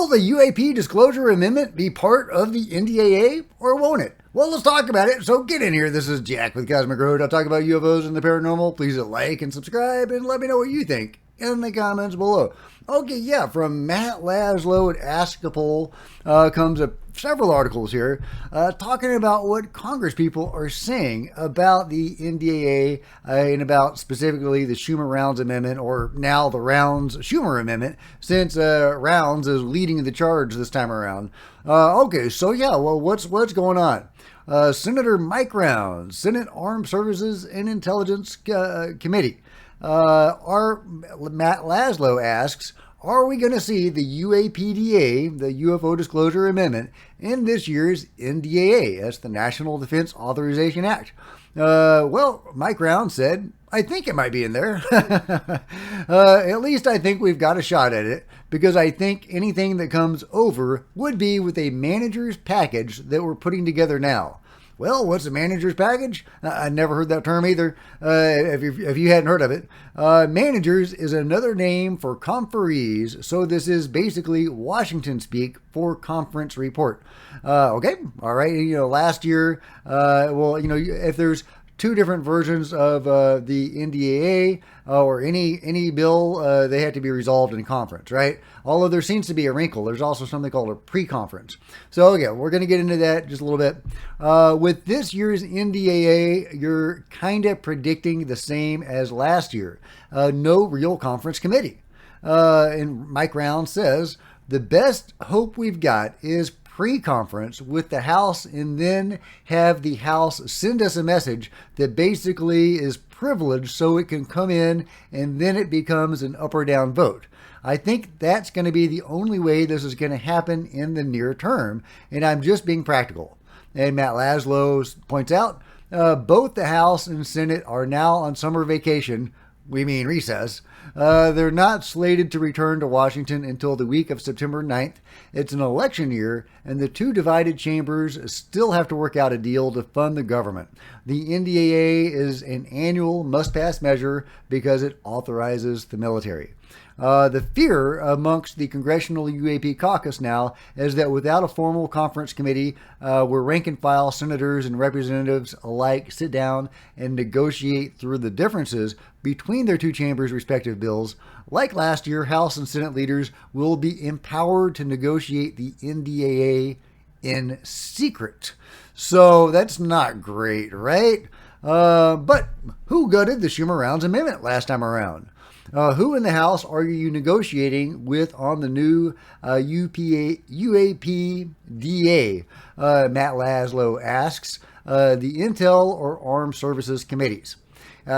Will the UAP disclosure amendment be part of the NDAA or won't it? Well, let's talk about it. So get in here. This is Jack with Cosmic Road. I'll talk about UFOs and the paranormal. Please like and subscribe and let me know what you think in the comments below. Okay, yeah, from Matt Laszlo at Askapol comes several articles here talking about what Congress people are saying about the NDAA and about specifically the Schumer-Rounds Amendment, or now the Rounds-Schumer Amendment, since Rounds is leading the charge this time around. Okay, so yeah, well, what's going on? Senator Mike Rounds, Senate Armed Services and Intelligence Committee. Matt Laszlo asks, are we going to see the UAPDA, the UFO Disclosure Amendment, in this year's NDAA? That's the National Defense Authorization Act. Well, Mike Rounds said, I think it might be in there. At least I think we've got a shot at it, because I think anything that comes over would be with a manager's package that we're putting together now. Well, what's a manager's package? I never heard that term either, if you hadn't heard of it. Managers is another name for conferees, so this is basically Washington speak for conference report. Okay, all right, last year, well, if there's two different versions of the NDAA or any bill, they have to be resolved in conference, right? Although there seems to be a wrinkle. There's also something called a pre-conference. So, okay, we're going to get into that just a little bit. With this year's NDAA, you're kind of predicting the same as last year. No real conference committee. And Mike Rounds says, the best hope we've got is pre-conference with the House, and then have the House send us a message that basically is privileged so it can come in, and then it becomes an up or down vote. I think that's going to be the only way this is going to happen in the near term, and I'm just being practical. And Matt Laszlo points out, both the House and Senate are now on summer vacation. We mean recess. They're not slated to return to Washington until the week of September 9th. It's an election year, and the two divided chambers still have to work out a deal to fund the government. The NDAA is an annual must-pass measure because it authorizes the military. The fear amongst the Congressional UAP caucus now is that without a formal conference committee where rank-and-file senators and representatives alike sit down and negotiate through the differences between their two chambers' respective bills, like last year, House and Senate leaders will be empowered to negotiate the NDAA in secret. So that's not great, right? But who gutted the Schumer-Rounds Amendment last time around? Who in the House are you negotiating with on the new UAPDA? Matt Laszlo asks. The Intel or Armed Services Committees.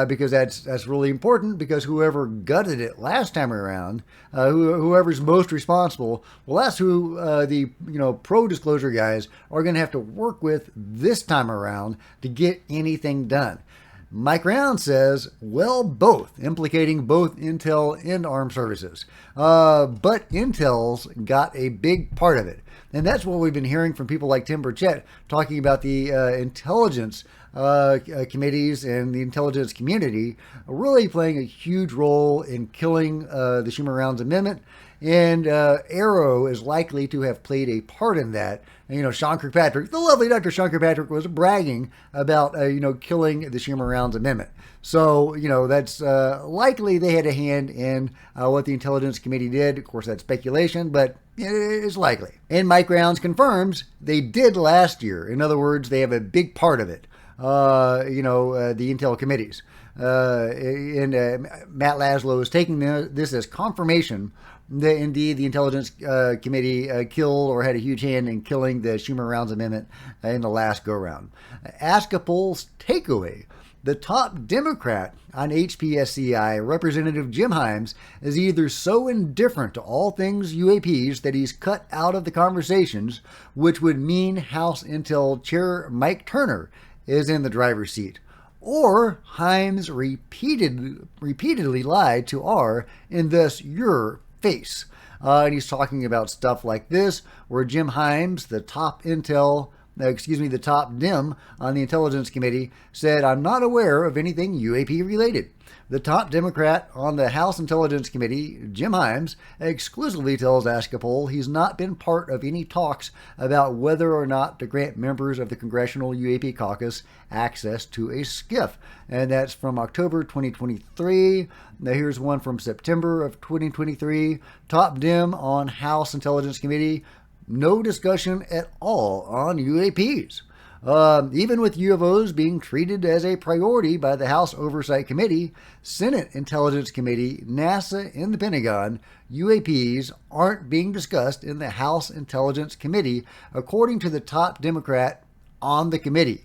Because that's really important, because whoever gutted it last time around, whoever's most responsible, well, that's who the pro-disclosure guys are going to have to work with this time around to get anything done. Mike Rounds says, well, both, implicating both Intel and Armed Services. But Intel's got a big part of it. And that's what we've been hearing from people like Tim Burchett talking about the intelligence committees and the intelligence community really playing a huge role in killing the Schumer-Rounds Amendment. And Arrow is likely to have played a part in that. And, Sean Kirkpatrick, the lovely Dr. Sean Kirkpatrick, was bragging about, killing the Schumer-Rounds Amendment. So, that's likely they had a hand in what the Intelligence Committee did. Of course, that's speculation, but it's likely. And Mike Rounds confirms they did last year. In other words, they have a big part of it, the Intel committees. And Matt Laszlo is taking this as confirmation that indeed the Intelligence Committee killed or had a huge hand in killing the Schumer-Rounds Amendment in the last go-round. Askapol's takeaway: the top Democrat on HPSCI, Representative Jim Himes, is either so indifferent to all things UAPs that he's cut out of the conversations, which would mean House Intel Chair Mike Turner is in the driver's seat, or Himes repeatedly lied to R in thus your face. And he's talking about stuff like this, where Jim Himes, the top Intel the top dim on the Intelligence Committee, said, "I'm not aware of anything UAP related." The top Democrat on the House Intelligence Committee, Jim Himes, exclusively tells Askapol he's not been part of any talks about whether or not to grant members of the Congressional UAP Caucus access to a SCIF. And that's from October 2023. Now here's one from September of 2023. Top Dem on House Intelligence Committee, no discussion at all on UAPs. Even with UFOs being treated as a priority by the House Oversight Committee, Senate Intelligence Committee, NASA, and the Pentagon, UAPs aren't being discussed in the House Intelligence Committee, according to the top Democrat on the committee.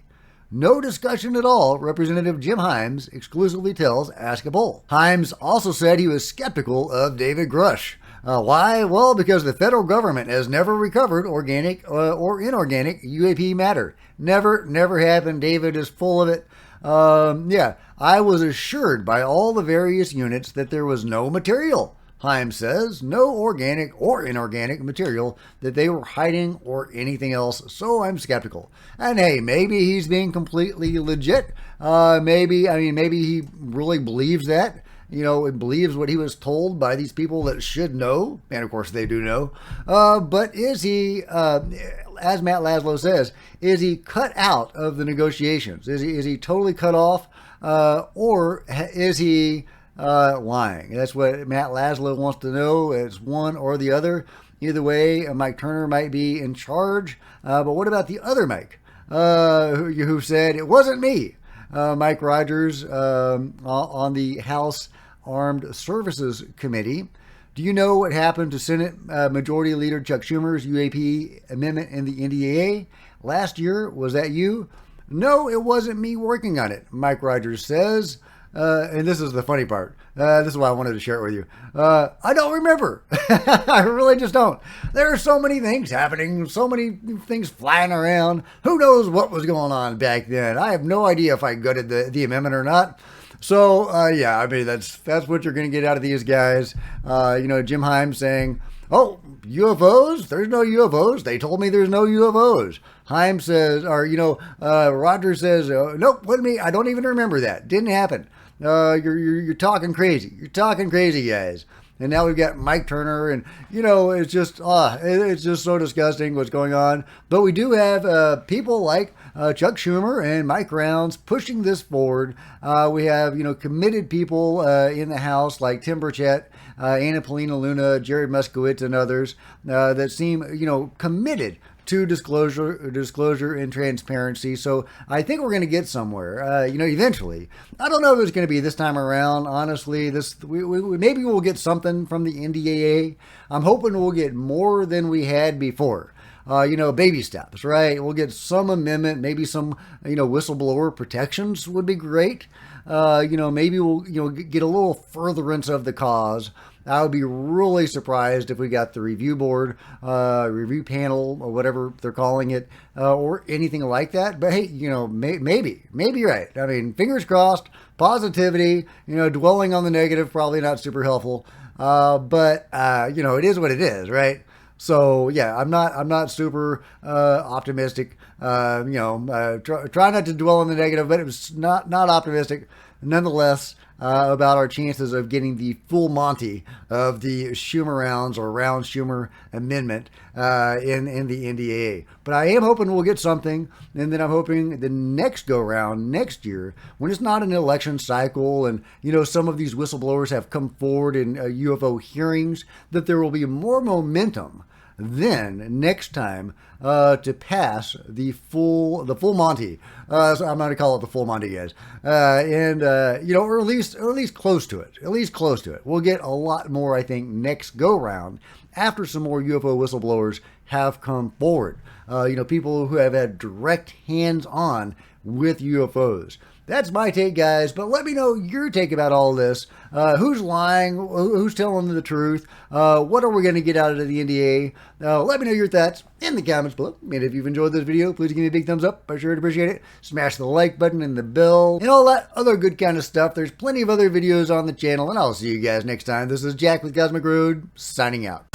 No discussion at all, Representative Jim Himes exclusively tells Ask a Poll. Himes also said he was skeptical of David Grush. Why? Well, because the federal government has never recovered organic or inorganic UAP matter. Never happened. David is full of it. I was assured by all the various units that there was no material, Himes says, no organic or inorganic material that they were hiding or anything else, so I'm skeptical. And hey, maybe he's being completely legit. Maybe he really believes that. Believes what he was told by these people that should know, and of course they do know. But is he, as Matt Laszlo says, is he cut out of the negotiations? Is he totally cut off, or is he lying? That's what Matt Laszlo wants to know. It's one or the other. Either way, Mike Turner might be in charge. But what about the other Mike, who said it wasn't me? Mike Rogers on the House Armed Services Committee. Do you know what happened to Senate Majority Leader Chuck Schumer's UAP amendment in the NDAA last year? Was that you? No, it wasn't me working on it, Mike Rogers says. And this is the funny part. This is why I wanted to share it with you. I don't remember. I really just don't. There are so many things happening, so many things flying around. Who knows what was going on back then? I have no idea if I gutted the amendment or not. So, that's what you're going to get out of these guys. Jim Himes saying, "Oh, UFOs? There's no UFOs. They told me there's no UFOs." Himes says, Rogers says, "Nope, wasn't me. I don't even remember that. Didn't happen. You're talking crazy. You're talking crazy, guys." And now we've got Mike Turner, and it's just so disgusting what's going on. But we do have people like Chuck Schumer and Mike Rounds pushing this forward. We have committed people in the House like Tim Burchett, Anna Paulina Luna, Jared Moskowitz, and others that seem committed to disclosure and transparency. So I think we're going to get somewhere, eventually. I don't know if it's going to be this time around. Honestly, maybe we'll get something from the NDAA. I'm hoping we'll get more than we had before. Baby steps, right? We'll get some amendment, maybe some, whistleblower protections would be great. Maybe we'll, get a little furtherance of the cause. I would be really surprised if we got the review board, review panel, or whatever they're calling it, or anything like that. But hey, maybe you're right. I mean, fingers crossed, positivity, dwelling on the negative, probably not super helpful. But it is what it is, right? So yeah, I'm not super optimistic. Try not to dwell on the negative, but it was not optimistic nonetheless about our chances of getting the full Monty of the Schumer rounds or Rounds-Schumer amendment in the NDAA. But I am hoping we'll get something, and then I'm hoping the next go-round, next year, when it's not an election cycle and, some of these whistleblowers have come forward in UFO hearings, that there will be more momentum then next time to pass the full Monty. So I'm going to call it the full Monty, guys. Or at least close to it. At least close to it. We'll get a lot more, I think, next go round after some more UFO whistleblowers have come forward. People who have had direct hands-on with UFOs. That's my take, guys, but let me know your take about all this. Who's lying? Who's telling the truth? What are we going to get out of the NDA? Let me know your thoughts in the comments below. And if you've enjoyed this video, please give me a big thumbs up. I sure would appreciate it. Smash the like button and the bell and all that other good kind of stuff. There's plenty of other videos on the channel, and I'll see you guys next time. This is Jack with Cosmic Road, signing out.